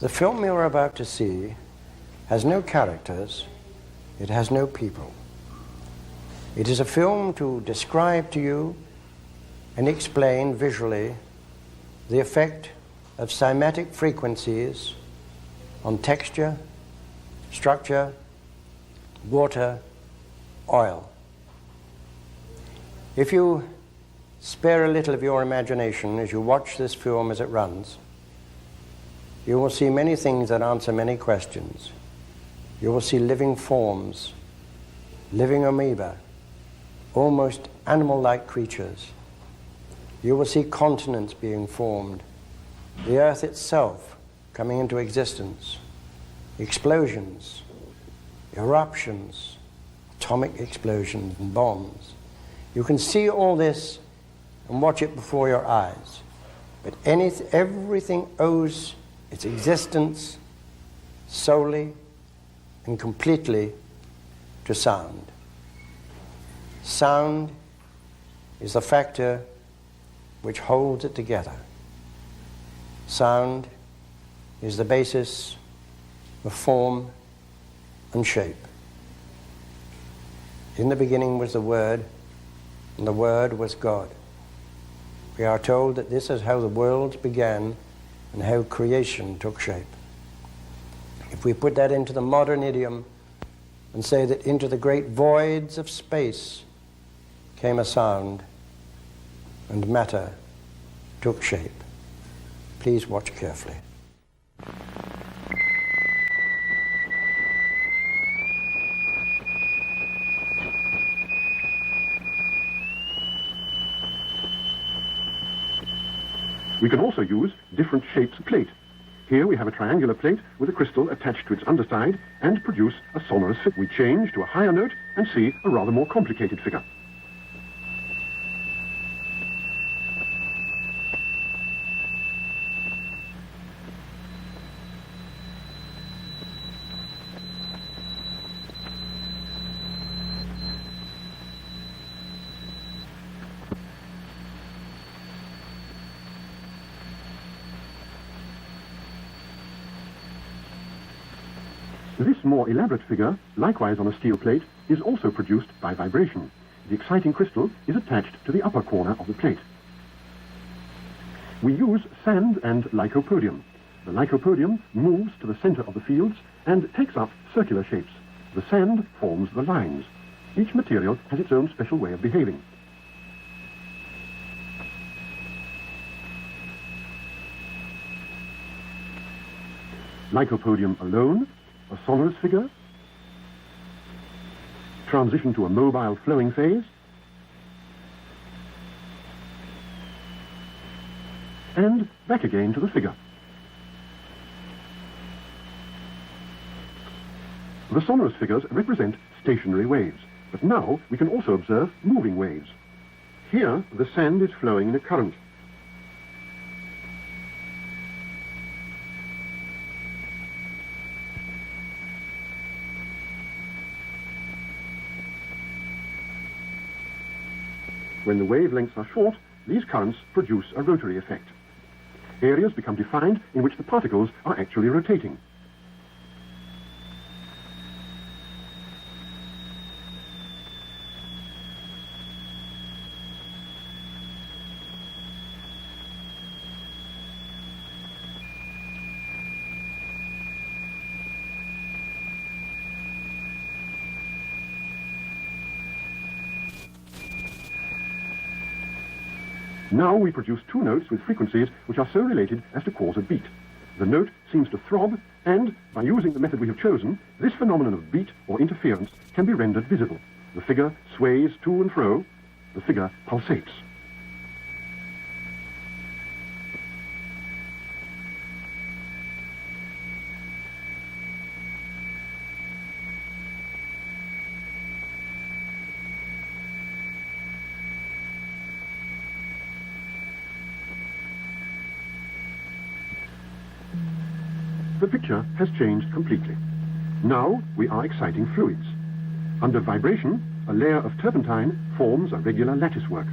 The film you're about to see has no characters, it has no people. It is a film to describe to you and explain visually the effect of cymatic frequencies on texture, structure, water, oil. If you spare a little of your imagination as you watch this film as it runs, you will see many things that answer many questions. You will see living forms, living amoeba, almost animal-like creatures. You will see continents being formed, the earth itself coming into existence, explosions, eruptions, atomic explosions and bombs. You can see all this and watch it before your eyes, but everything owes its existence solely and completely to sound. Sound is the factor which holds it together. Sound is the basis of form and shape. In the beginning was the Word, and the Word was God. We are told that this is how the world began and how creation took shape. If we put that into the modern idiom and say that into the great voids of space came a sound and matter took shape. Please watch carefully. We can also use different shapes of plate. Here we have a triangular plate with a crystal attached to its underside and produce a sonorous figure. We change to a higher note and see a rather more complicated figure. This more elaborate figure, likewise on a steel plate, is also produced by vibration. The exciting crystal is attached to the upper corner of the plate. We use sand and lycopodium. The lycopodium moves to the center of the fields and takes up circular shapes. The sand forms the lines. Each material has its own special way of behaving. Lycopodium alone, a sonorous figure, transition to a mobile flowing phase, and back again to the figure. The sonorous figures represent stationary waves, but now we can also observe moving waves. Here the sand is flowing in a current. When the wavelengths are short, these currents produce a rotary effect. Areas become defined in which the particles are actually rotating. Now we produce two notes with frequencies which are so related as to cause a beat. The note seems to throb, and by using the method we have chosen, this phenomenon of beat or interference can be rendered visible. The figure sways to and fro, the figure pulsates. The picture has changed completely. Now we are exciting fluids. Under vibration, a layer of turpentine forms a regular latticework.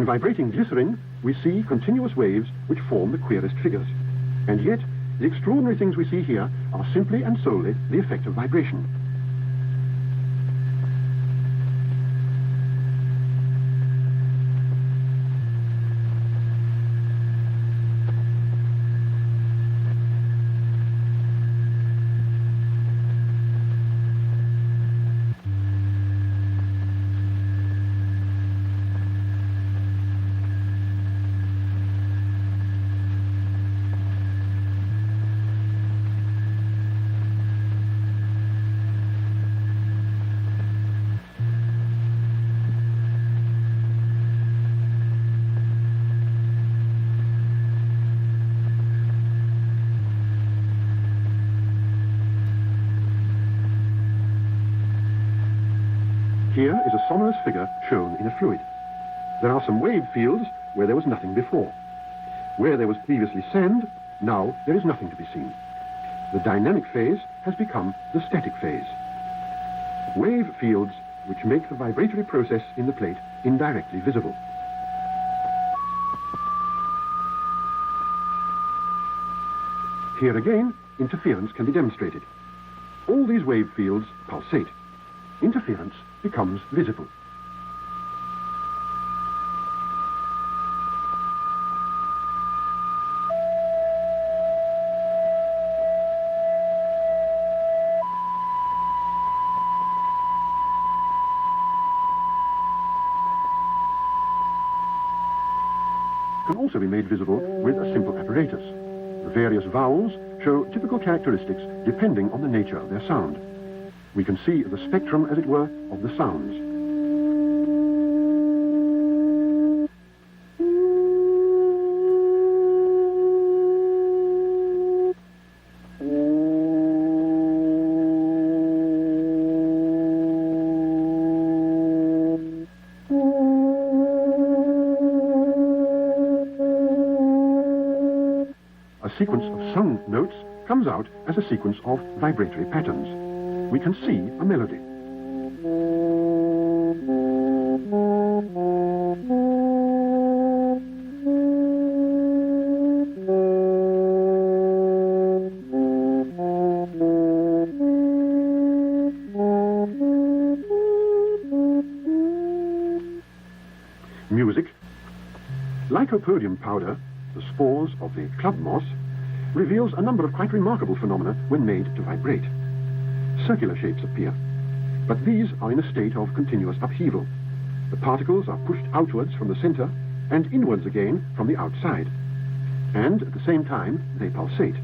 In vibrating glycerin, we see continuous waves which form the queerest figures. And yet, the extraordinary things we see here are simply and solely the effect of vibration. Here is a sonorous figure shown in a fluid. There are some wave fields where there was nothing before. Where there was previously sand, now there is nothing to be seen. The dynamic phase has become the static phase. Wave fields which make the vibratory process in the plate indirectly visible. Here again, interference can be demonstrated. All these wave fields pulsate. Interference becomes visible. Can also be made visible with a simple apparatus. The various vowels show typical characteristics depending on the nature of their sound. We can see the spectrum, as it were, of the sounds. A sequence of sung notes comes out as a sequence of vibratory patterns. We can see a melody. Music. Lycopodium powder, the spores of the club moss, reveals a number of quite remarkable phenomena when made to vibrate. Circular shapes appear, but these are in a state of continuous upheaval. The particles are pushed outwards from the center and inwards again from the outside, and at the same time they pulsate.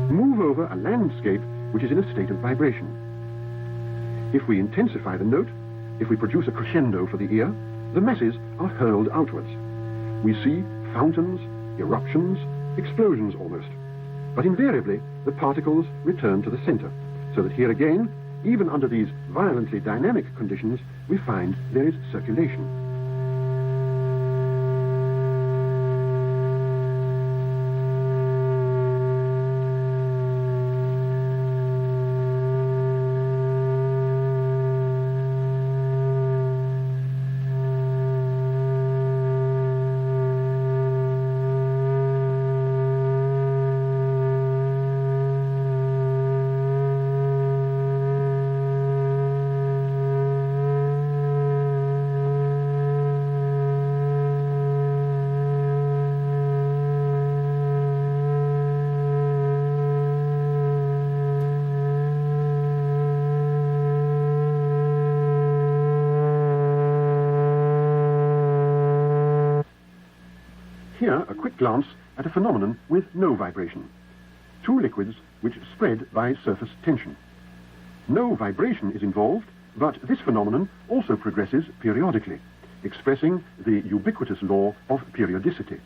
Move over a landscape which is in a state of vibration. If we intensify the note, if we produce a crescendo for the ear, the masses are hurled outwards. We see fountains, eruptions, explosions almost. But invariably, the particles return to the center, so that here again, even under these violently dynamic conditions, we find there is circulation. Here, a quick glance at a phenomenon with no vibration. Two liquids which spread by surface tension. No vibration is involved, but this phenomenon also progresses periodically, expressing the ubiquitous law of periodicity.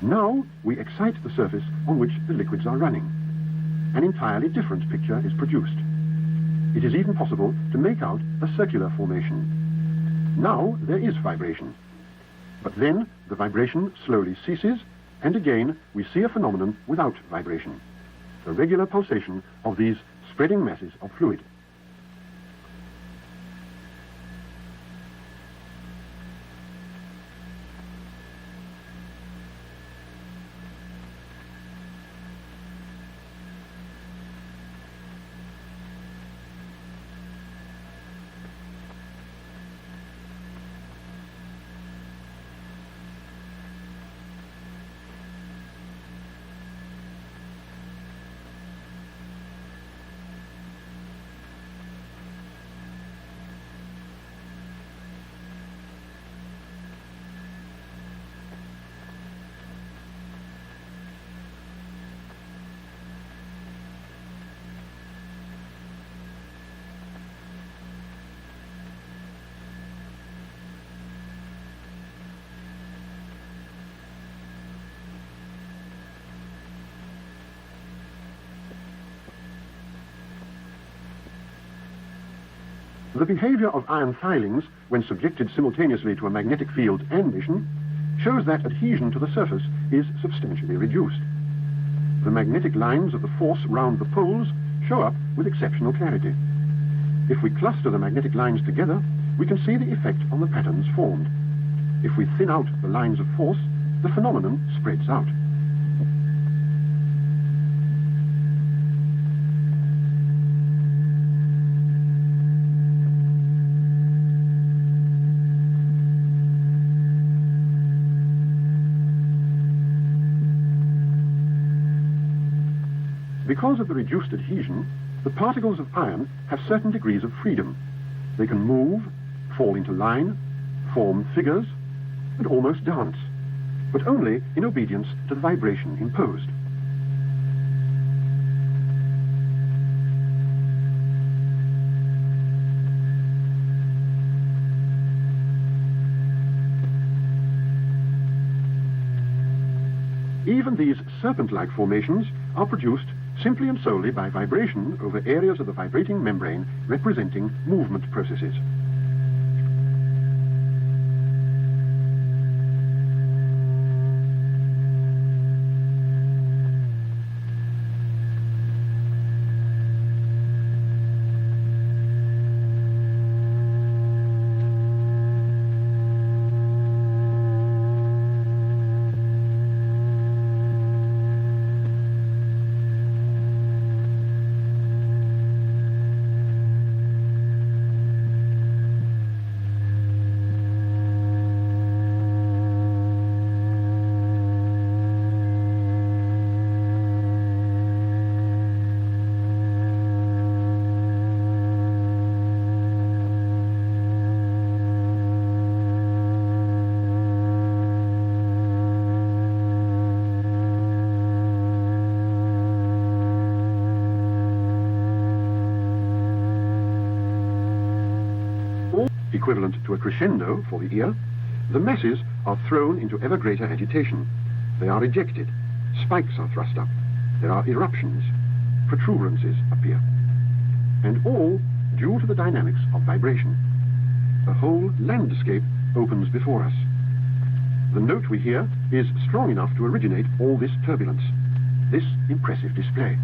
Now we excite the surface on which the liquids are running. An entirely different picture is produced. It is even possible to make out a circular formation. Now there is vibration. But then the vibration slowly ceases, and again we see a phenomenon without vibration, the regular pulsation of these spreading masses of fluid. The behavior of iron filings, when subjected simultaneously to a magnetic field and emission, shows that adhesion to the surface is substantially reduced. The magnetic lines of the force round the poles show up with exceptional clarity. If we cluster the magnetic lines together, we can see the effect on the patterns formed. If we thin out the lines of force, the phenomenon spreads out. Because of the reduced adhesion, the particles of iron have certain degrees of freedom. They can move, fall into line, form figures, and almost dance, but only in obedience to the vibration imposed. Even these serpent-like formations are produced simply and solely by vibration over areas of the vibrating membrane representing movement processes. Equivalent to a crescendo for the ear, the masses are thrown into ever greater agitation. They are ejected, spikes are thrust up, there are eruptions, protuberances appear, and all due to the dynamics of vibration. A whole landscape opens before us. The note we hear is strong enough to originate all this turbulence, this impressive display.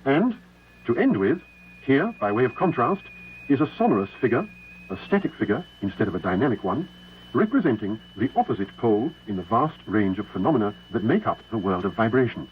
And, to end with, here, by way of contrast, is a sonorous figure, a static figure instead of a dynamic one, representing the opposite pole in the vast range of phenomena that make up the world of vibration.